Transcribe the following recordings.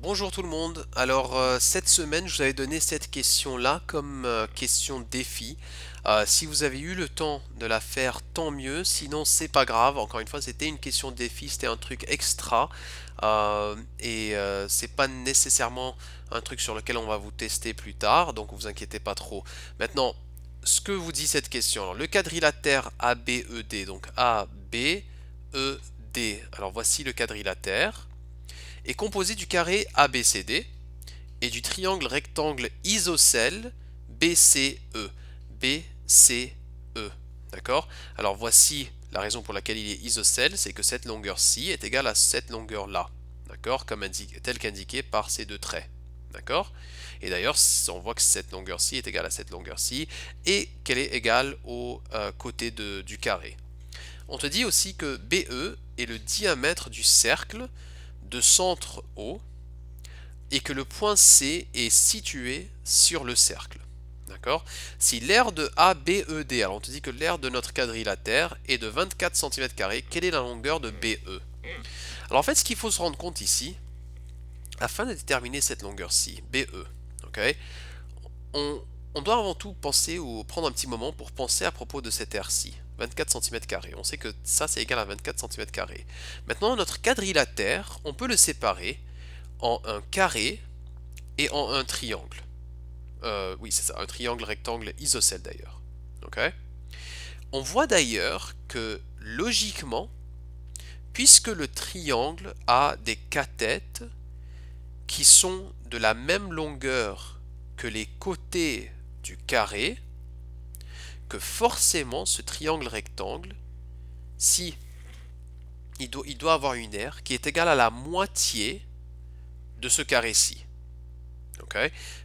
Bonjour tout le monde. Alors cette semaine, je vous avais donné cette question-là comme question défi. Si vous avez eu le temps de la faire, tant mieux. Sinon, c'est pas grave. Encore une fois, c'était une question défi, c'était un truc extra. C'est pas nécessairement un truc sur lequel on va vous tester plus tard, donc vous inquiétez pas trop. Maintenant, ce que vous dit cette question, alors, le quadrilatère ABED, donc ABED. Alors voici le quadrilatère est composé du carré ABCD et du triangle rectangle isocèle BCE. BCE. D'accord? Alors voici la raison pour laquelle il est isocèle, c'est que cette longueur-ci est égale à cette longueur-là. D'accord? Tel qu'indiqué par ces deux traits. D'accord? Et d'ailleurs, on voit que cette longueur-ci est égale à cette longueur-ci et qu'elle est égale au côté du carré. On te dit aussi que BE est le diamètre du cercle de centre O et que le point C est situé sur le cercle. D'accord? Si l'aire de ABED, alors on te dit que l'aire de notre quadrilatère est de 24 cm², quelle est la longueur de BE? Alors en fait, ce qu'il faut se rendre compte ici, afin de déterminer cette longueur-ci, BE, ok, on doit avant tout penser ou prendre un petit moment pour penser à propos de cette aire-ci. 24 cm². On sait que ça, c'est égal à 24 cm². Maintenant, notre quadrilatère, on peut le séparer en un carré et en un triangle. Oui, c'est ça, un triangle rectangle isocèle d'ailleurs. Ok. On voit d'ailleurs que logiquement, puisque le triangle a des cathètes qui sont de la même longueur que les côtés du carré, que forcément ce triangle rectangle, si il doit avoir une aire qui est égale à la moitié de ce carré-ci. Ok.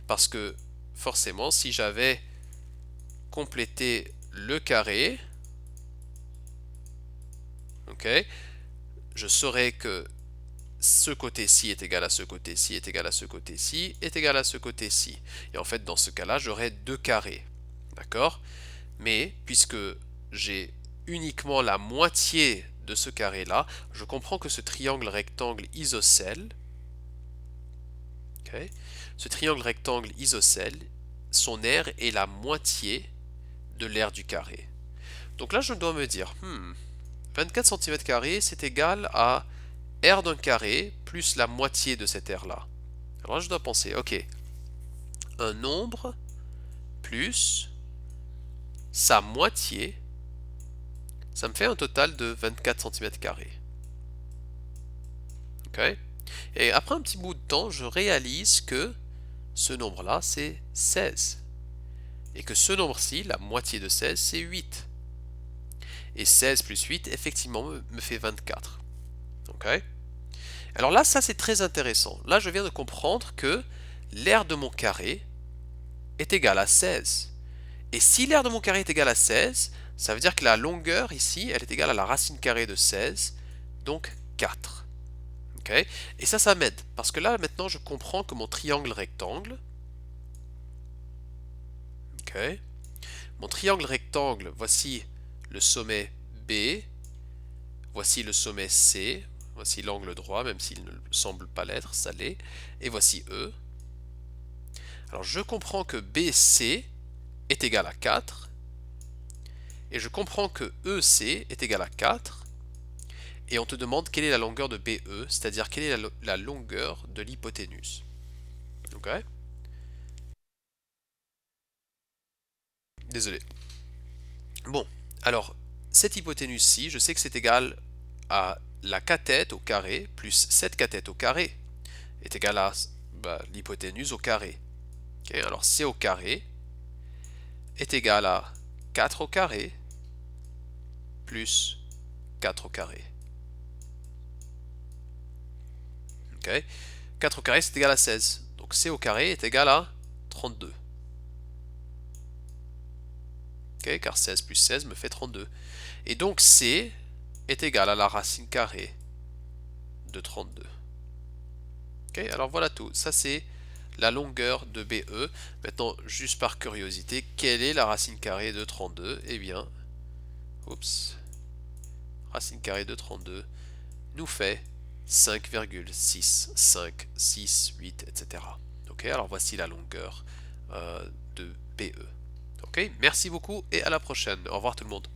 Parce que forcément, si j'avais complété le carré, ok, je saurais que ce côté-ci est égal à ce côté-ci, est égal à ce côté-ci, est égal à ce côté-ci. Et en fait, dans ce cas-là, j'aurais deux carrés. D'accord? Mais puisque j'ai uniquement la moitié de ce carré-là, je comprends que ce triangle rectangle isocèle, ok, ce triangle rectangle isocèle, son aire est la moitié de l'aire du carré. Donc là, je dois me dire, 24 cm², c'est égal à r d'un carré plus la moitié de cette r-là. Alors là, je dois penser, ok, un nombre plus sa moitié, ça me fait un total de 24 cm². Ok. Et après un petit bout de temps, je réalise que ce nombre-là, c'est 16. Et que ce nombre-ci, la moitié de 16, c'est 8. Et 16 plus 8, effectivement, me fait 24. Ok. Alors là, ça c'est très intéressant. Là, je viens de comprendre que l'aire de mon carré est égale à 16. Et si l'aire de mon carré est égale à 16, ça veut dire que la longueur ici, elle est égale à la racine carrée de 16, donc 4. Okay. Et ça m'aide, parce que là, maintenant, je comprends que mon triangle rectangle, okay, mon triangle rectangle, voici le sommet B, voici le sommet C, voici l'angle droit, même s'il ne semble pas l'être, ça l'est, et voici E. Alors je comprends que BC est égal à 4, et je comprends que EC est égal à 4, et on te demande quelle est la longueur de BE, c'est-à-dire quelle est la longueur de l'hypoténuse. Ok. Désolé. Bon, alors, cette hypoténuse-ci, je sais que c'est égal à la cathète au carré plus cette cathète au carré est égal à l'hypoténuse au carré. Okay, alors C au carré est égal à 4 au carré plus 4 au carré. Okay. 4 au carré, c'est égal à 16. Donc C au carré est égal à 32. Okay, car 16 plus 16 me fait 32. Et donc C est égal à la racine carrée de 32. Okay, alors voilà tout. Ça c'est la longueur de BE. Maintenant, juste par curiosité, quelle est la racine carrée de 32? Eh bien, oups, racine carrée de 32 nous fait 5,6568, etc. Ok, alors voici la longueur de BE. Ok, merci beaucoup et à la prochaine. Au revoir tout le monde.